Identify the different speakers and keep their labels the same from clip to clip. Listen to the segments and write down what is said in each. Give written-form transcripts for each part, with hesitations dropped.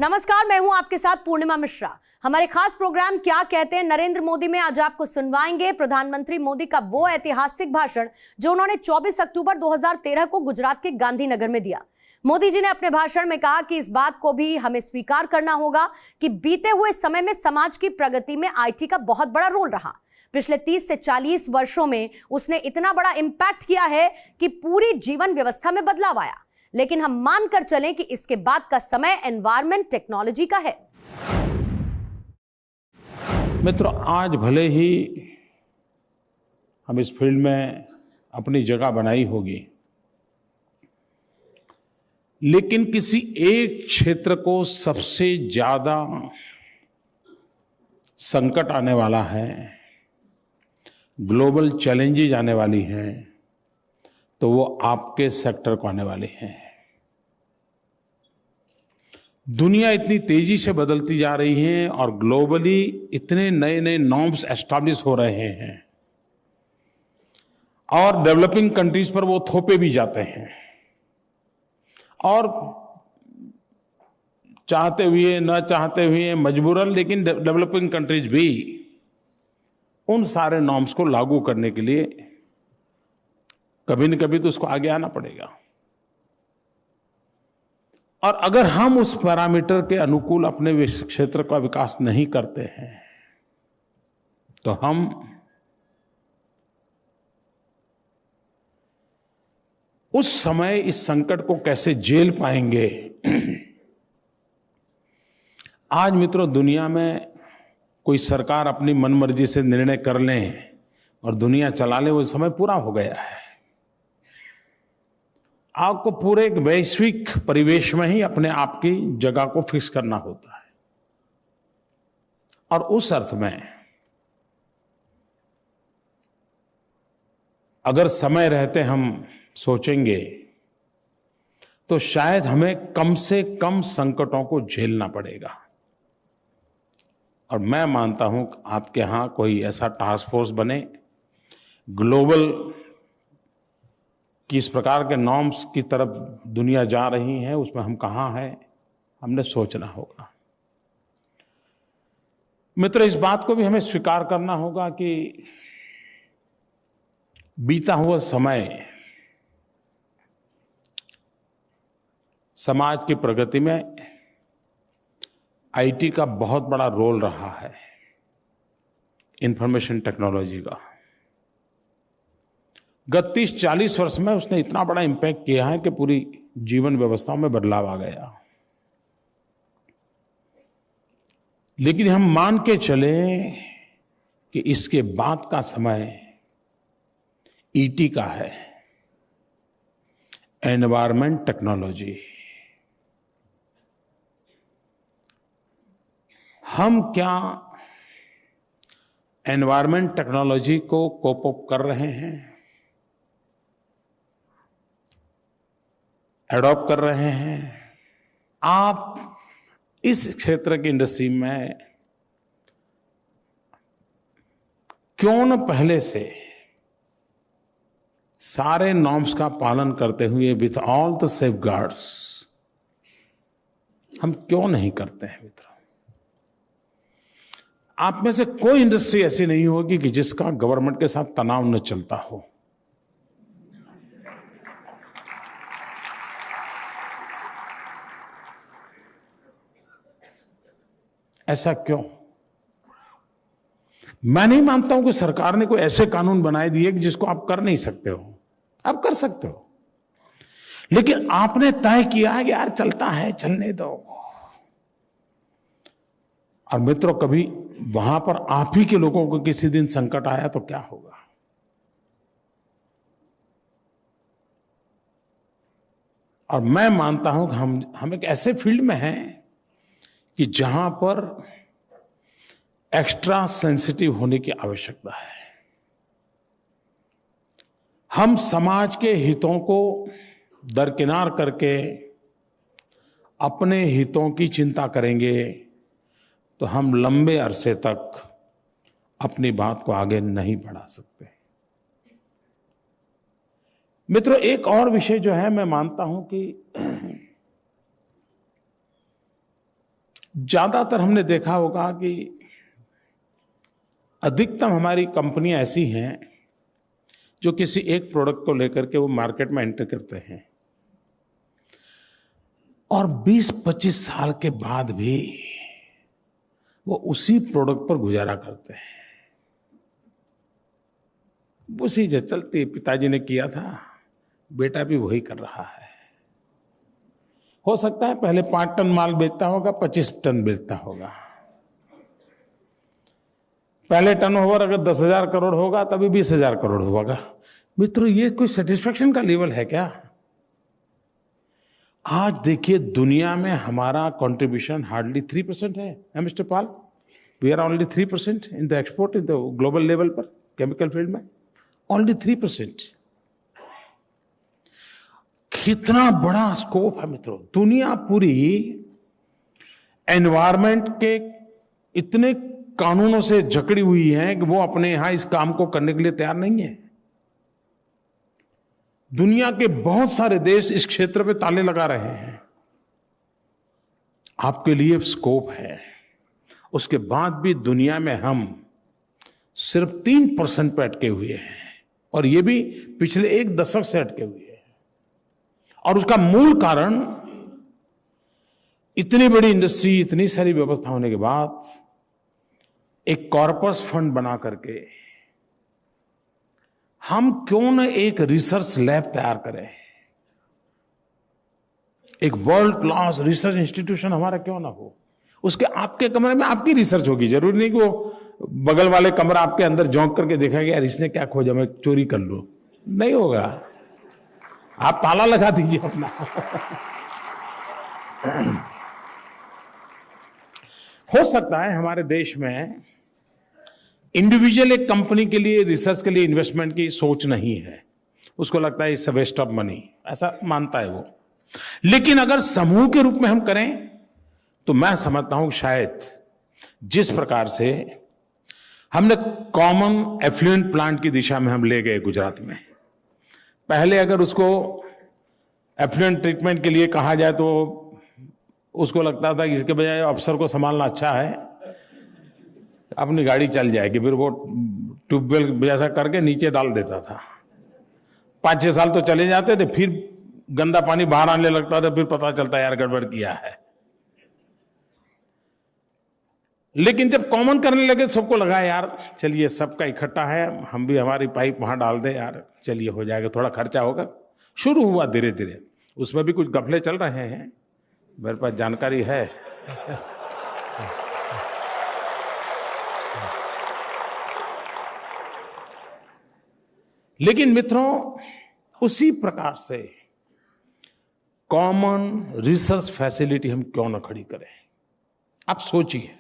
Speaker 1: नमस्कार, मैं हूं आपके साथ पूर्णिमा मिश्रा। हमारे खास प्रोग्राम क्या कहते हैं नरेंद्र मोदी में आज आपको सुनवाएंगे प्रधानमंत्री मोदी का वो ऐतिहासिक भाषण जो उन्होंने 24 अक्टूबर 2013 को गुजरात के गांधीनगर में दिया। मोदी जी ने अपने भाषण में कहा कि इस बात को भी हमें स्वीकार करना होगा कि बीते हुए समय में समाज की प्रगति में आईटी का बहुत बड़ा रोल रहा। पिछले 30 से 40 वर्षों में उसने इतना बड़ा इंपैक्ट किया है कि पूरी जीवन व्यवस्था में बदलाव आया। लेकिन हम मानकर चलें कि इसके बाद का समय एनवायरमेंट टेक्नोलॉजी का है।
Speaker 2: मित्रों, आज भले ही हम इस फील्ड में अपनी जगह बनाई होगी, लेकिन किसी एक क्षेत्र को सबसे ज्यादा संकट आने वाला है, ग्लोबल चैलेंजेस आने वाली हैं, तो वो आपके सेक्टर को आने वाले हैं। दुनिया इतनी तेजी से बदलती जा रही है और ग्लोबली इतने नए नए नॉर्म्स एस्टैब्लिश हो रहे हैं और डेवलपिंग कंट्रीज पर वो थोपे भी जाते हैं और चाहते हुए न चाहते हुए मजबूरन, लेकिन डेवलपिंग कंट्रीज भी उन सारे नॉर्म्स को लागू करने के लिए कभी न कभी तो उसको आगे आना पड़ेगा। और अगर हम उस पैरामीटर के अनुकूल अपने क्षेत्र का विकास नहीं करते हैं तो हम उस समय इस संकट को कैसे झेल पाएंगे। आज मित्रों, दुनिया में कोई सरकार अपनी मनमर्जी से निर्णय कर ले और दुनिया चला ले, वो समय पूरा हो गया है। आपको पूरे एक वैश्विक परिवेश में ही अपने आप की जगह को फिक्स करना होता है। और उस अर्थ में अगर समय रहते हम सोचेंगे तो शायद हमें कम से कम संकटों को झेलना पड़ेगा। और मैं मानता हूं कि आपके यहां कोई ऐसा टास्क फोर्स बने, ग्लोबल कि इस प्रकार के नॉर्म्स की तरफ दुनिया जा रही है, उसमें हम कहाँ हैं, हमने सोचना होगा। मित्र, इस बात को भी हमें स्वीकार करना होगा कि बीता हुआ समय समाज की प्रगति में आईटी का बहुत बड़ा रोल रहा है, इंफॉर्मेशन टेक्नोलॉजी का। गत 30-40 वर्ष में उसने इतना बड़ा इम्पैक्ट किया है कि पूरी जीवन व्यवस्था में बदलाव आ गया। लेकिन हम मान के चले कि इसके बाद का समय ईटी का है, एनवायरमेंट टेक्नोलॉजी। हम क्या एनवायरमेंट टेक्नोलॉजी को कोप अप कर रहे हैं, एडॉप्ट कर रहे हैं? आप इस क्षेत्र की इंडस्ट्री में क्यों न पहले से सारे नॉर्म्स का पालन करते हुए विथ ऑल द सेफगार्ड्स हम क्यों नहीं करते हैं? मित्रों, आप में से कोई इंडस्ट्री ऐसी नहीं होगी कि जिसका गवर्नमेंट के साथ तनाव न चलता हो। ऐसा क्यों? मैं नहीं मानता हूं कि सरकार ने कोई ऐसे कानून बनाए दिए कि जिसको आप कर नहीं सकते हो। आप कर सकते हो, लेकिन आपने तय किया है कि यार चलता है, चलने दो। और मित्रों, कभी वहां पर आप ही के लोगों को किसी दिन संकट आया तो क्या होगा? और मैं मानता हूं कि हम एक ऐसे फील्ड में हैं कि जहां पर एक्स्ट्रा सेंसिटिव होने की आवश्यकता है। हम समाज के हितों को दरकिनार करके अपने हितों की चिंता करेंगे तो हम लंबे अरसे तक अपनी बात को आगे नहीं बढ़ा सकते। मित्रों, एक और विषय जो है, मैं मानता हूं कि ज्यादातर हमने देखा होगा कि अधिकतम हमारी कंपनियां ऐसी हैं जो किसी एक प्रोडक्ट को लेकर के वो मार्केट में एंटर करते हैं और 20-25 साल के बाद भी वो उसी प्रोडक्ट पर गुजारा करते हैं। उसी से चलती, पिताजी ने किया था, बेटा भी वही कर रहा है। हो सकता है पहले 5 टन माल बेचता होगा, 25 टन बेचता होगा। पहले टर्नओवर अगर 10,000 करोड़ होगा तभी 20,000 करोड़ होगा। मित्रों, ये कोई सेटिस्फेक्शन का लेवल है क्या? आज देखिए दुनिया में हमारा कंट्रीब्यूशन हार्डली 3% है mister Pal. We are only 3% in the export in the global level पर केमिकल फील्ड में, ओनली 3%। कितना बड़ा स्कोप है मित्रों। दुनिया पूरी एनवायरमेंट के इतने कानूनों से जकड़ी हुई है कि वो अपने यहां इस काम को करने के लिए तैयार नहीं है। दुनिया के बहुत सारे देश इस क्षेत्र पे ताले लगा रहे हैं। आपके लिए स्कोप है। उसके बाद भी दुनिया में हम सिर्फ 3% पे अटके हुए हैं और ये भी पिछले 1 दशक से अटके हुए हैं। और उसका मूल कारण इतनी बड़ी इंडस्ट्री, इतनी सारी व्यवस्था होने के बाद एक कॉर्पस फंड बना करके हम क्यों न एक रिसर्च लैब तैयार करें, एक वर्ल्ड क्लास रिसर्च इंस्टीट्यूशन हमारा क्यों ना हो। उसके आपके कमरे में आपकी रिसर्च होगी, जरूरी नहीं कि वो बगल वाले कमरा आपके अंदर झोंक करके देखेगा यार इसने क्या खोजा, मैं चोरी कर लूं। नहीं होगा, आप ताला लगा दीजिए अपना। हो सकता है हमारे देश में इंडिविजुअल एक कंपनी के लिए रिसर्च के लिए इन्वेस्टमेंट की सोच नहीं है, उसको लगता है it's a waste of money, ऐसा मानता है वो। लेकिन अगर समूह के रूप में हम करें तो मैं समझता हूं शायद जिस प्रकार से हमने कॉमन एफ्लुएंट प्लांट की दिशा में हम ले गए गुजरात में, पहले अगर उसको एफ्लुएंट ट्रीटमेंट के लिए कहा जाए तो उसको लगता था कि इसके बजाय अफसर को संभालना अच्छा है, अपनी गाड़ी चल जाएगी। फिर वो ट्यूबवेल जैसा करके नीचे डाल देता था। 5-6 साल तो चले जाते थे, फिर गंदा पानी बाहर आने लगता था, फिर पता चलता यार गड़बड़ किया है। लेकिन जब कॉमन करने लगे सबको लगा यार चलिए सबका इकट्ठा है, हम भी हमारी पाइप वहां डाल दें यार, चलिए हो जाएगा, थोड़ा खर्चा होगा। शुरू हुआ धीरे धीरे, उसमें भी कुछ घपले चल रहे हैं, मेरे पास जानकारी है। लेकिन मित्रों, उसी प्रकार से कॉमन रिसर्च फैसिलिटी हम क्यों ना खड़ी करें। आप सोचिए,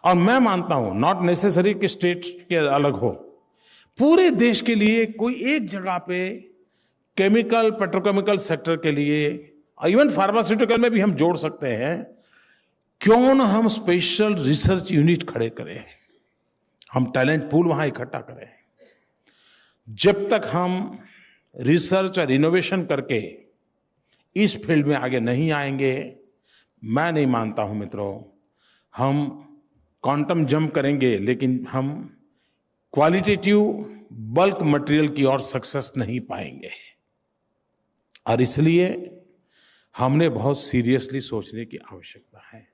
Speaker 2: और मैं मानता हूं नॉट नेसेसरी कि स्टेट के अलग हो, पूरे देश के लिए कोई एक जगह पे केमिकल पेट्रोकेमिकल सेक्टर के लिए, इवन फार्मास्यूटिकल में भी हम जोड़ सकते हैं, क्यों ना हम स्पेशल रिसर्च यूनिट खड़े करें, हम टैलेंट पूल वहां इकट्ठा करें। जब तक हम रिसर्च और इनोवेशन करके इस फील्ड में आगे नहीं आएंगे, मैं नहीं मानता हूं मित्रों हम क्वांटम जंप करेंगे, लेकिन हम क्वालिटेटिव बल्क मटेरियल की ओर सक्सेस नहीं पाएंगे। और इसलिए हमने बहुत सीरियसली सोचने की आवश्यकता है।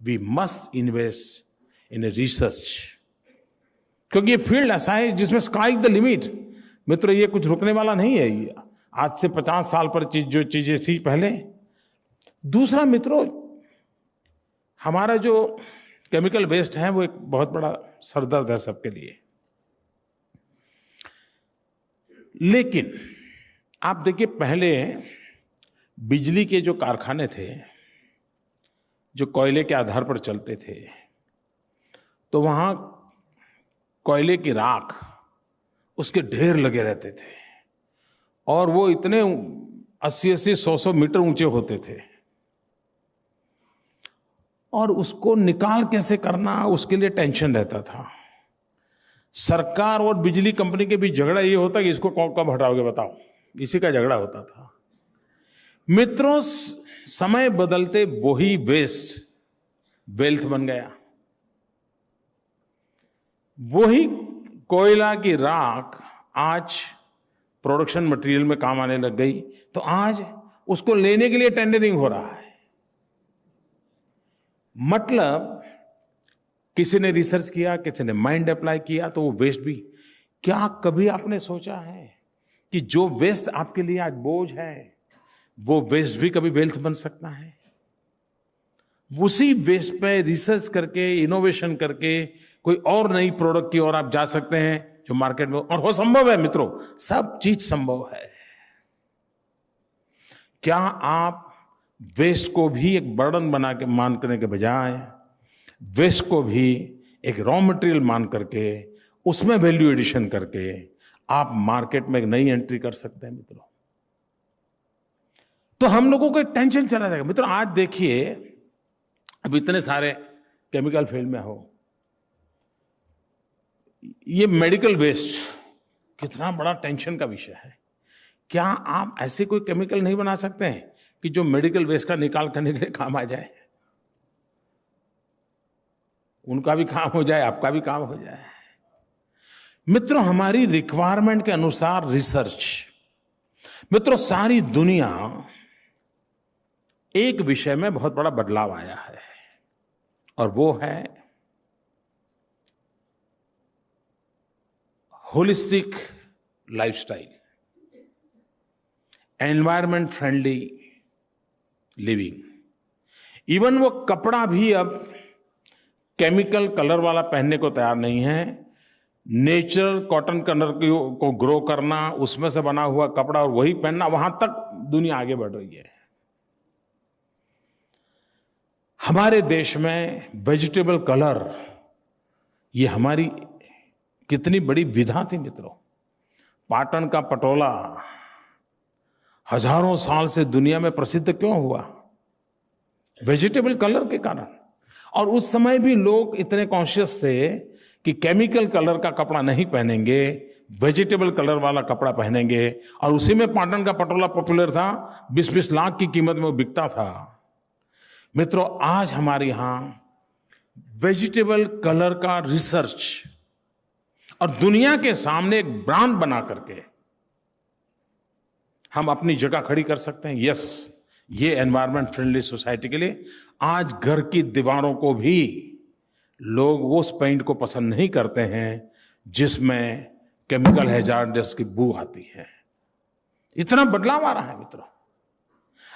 Speaker 2: We must invest in research, क्योंकि ये फील्ड ऐसा है जिसमें स्काई द लिमिट। मित्रों, ये कुछ रुकने वाला नहीं है। आज से 50 साल पर जो चीजें थी पहले। दूसरा मित्रों, हमारा जो केमिकल वेस्ट है वो एक बहुत बड़ा सरदर्द है सबके लिए। लेकिन आप देखिए, पहले बिजली के जो कारखाने थे जो कोयले के आधार पर चलते थे, तो वहां कोयले की राख, उसके ढेर लगे रहते थे और वो इतने 80-80, 100-100 मीटर ऊंचे होते थे। और उसको निकाल कैसे करना, उसके लिए टेंशन रहता था। सरकार और बिजली कंपनी के बीच झगड़ा ये होता कि इसको कब हटाओगे बताओ, इसी का झगड़ा होता था। मित्रों, समय बदलते वही वेस्ट वेल्थ बन गया। वही कोयला की राख आज प्रोडक्शन मटेरियल में काम आने लग गई, तो आज उसको लेने के लिए टेंडरिंग हो रहा है। मतलब किसी ने रिसर्च किया, किसी ने माइंड अप्लाई किया, तो वो वेस्ट भी। क्या कभी आपने सोचा है कि जो वेस्ट आपके लिए आज बोझ है, वो वेस्ट भी कभी वेल्थ बन सकता है? उसी वेस्ट पे रिसर्च करके, इनोवेशन करके कोई और नई प्रोडक्ट की ओर आप जा सकते हैं जो मार्केट में, और वो संभव है मित्रों, सब चीज संभव है। क्या आप वेस्ट को भी एक बर्डन बना के मान करने के बजाय वेस्ट को भी एक रॉ मटेरियल मान करके उसमें वैल्यू एडिशन करके आप मार्केट में एक नई एंट्री कर सकते हैं मित्रों? तो हम लोगों को टेंशन चला जाएगा। मित्रों आज देखिए, अब इतने सारे केमिकल फील्ड में हो, ये मेडिकल वेस्ट कितना बड़ा टेंशन का विषय है। क्या आप ऐसे कोई केमिकल नहीं बना सकते हैं कि जो मेडिकल वेस्ट का निकाल करने के लिए काम आ जाए? उनका भी काम हो जाए, आपका भी काम हो जाए। मित्रों हमारी रिक्वायरमेंट के अनुसार रिसर्च, मित्रों सारी दुनिया एक विषय में बहुत बड़ा बदलाव आया है, और वो है holistic lifestyle, environment friendly living. Even वो कपड़ा भी अब केमिकल कलर वाला पहनने को तैयार नहीं है। नेचुरल कॉटन कलर को ग्रो करना, उसमें से बना हुआ कपड़ा और वही पहनना, वहां तक दुनिया आगे बढ़ रही है। हमारे देश में वेजिटेबल कलर, ये हमारी कितनी बड़ी विधा थी मित्रों। पाटन का पटोला हजारों साल से दुनिया में प्रसिद्ध क्यों हुआ? वेजिटेबल कलर के कारण। और उस समय भी लोग इतने कॉन्शियस थे कि केमिकल कलर का कपड़ा नहीं पहनेंगे, वेजिटेबल कलर वाला कपड़ा पहनेंगे, और उसी में पाटन का पटोला पॉपुलर था। 20-20 लाख की कीमत में वो बिकता था। मित्रों आज हमारे यहां वेजिटेबल कलर का रिसर्च और दुनिया के सामने एक ब्रांड बना करके हम अपनी जगह खड़ी कर सकते हैं। यस, ये एनवायरमेंट फ्रेंडली सोसाइटी के लिए आज घर की दीवारों को भी लोग उस पेंट को पसंद नहीं करते हैं जिसमें केमिकल हैजार्डस की बू आती है। इतना बदलाव आ रहा है मित्रों।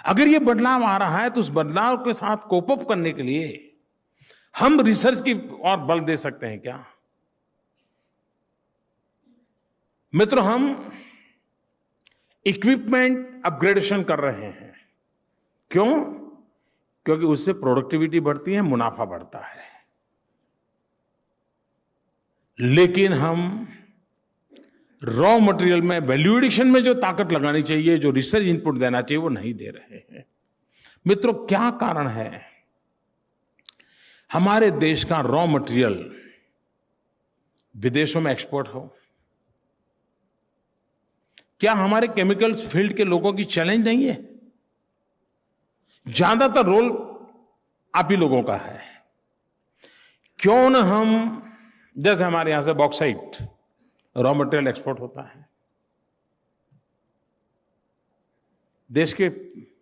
Speaker 2: अगर ये बदलाव आ रहा है तो उस बदलाव के साथ कोप अप करने के लिए हम रिसर्च की ओर बल दे सकते हैं क्या? मित्रों हम इक्विपमेंट अपग्रेडेशन कर रहे हैं। क्यों? क्योंकि उससे प्रोडक्टिविटी बढ़ती है, मुनाफा बढ़ता है। लेकिन हम रॉ मटेरियल में, वैल्यू एडिशन में जो ताकत लगानी चाहिए, जो रिसर्च इनपुट देना चाहिए, वो नहीं दे रहे हैं। मित्रों क्या कारण है? हमारे देश का रॉ मटेरियल विदेशों में एक्सपोर्ट हो। क्या हमारे केमिकल्स फील्ड के लोगों की चैलेंज नहीं है? ज्यादातर रोल आप ही लोगों का है। क्यों न हम, जैसे हमारे यहां से बॉक्साइट रॉ मटेरियल एक्सपोर्ट होता है, देश के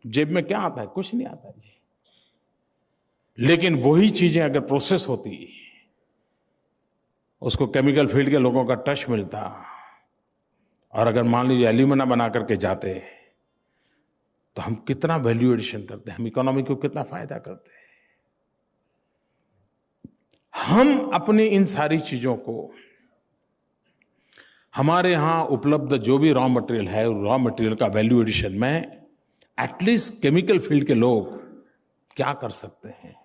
Speaker 2: जेब में क्या आता है? कुछ नहीं आता जी। लेकिन वही चीजें अगर प्रोसेस होती, उसको केमिकल फील्ड के लोगों का टच मिलता, और अगर मान लीजिए एल्यूमिना बना करके जाते, तो हम कितना वैल्यू एडिशन करते हैं, हम इकोनॉमी को कितना फायदा करते हैं। हम अपनी इन सारी चीजों को, हमारे यहां उपलब्ध जो भी रॉ मटेरियल है, रॉ मटेरियल का वैल्यू एडिशन में एटलीस्ट केमिकल फील्ड के लोग क्या कर सकते हैं?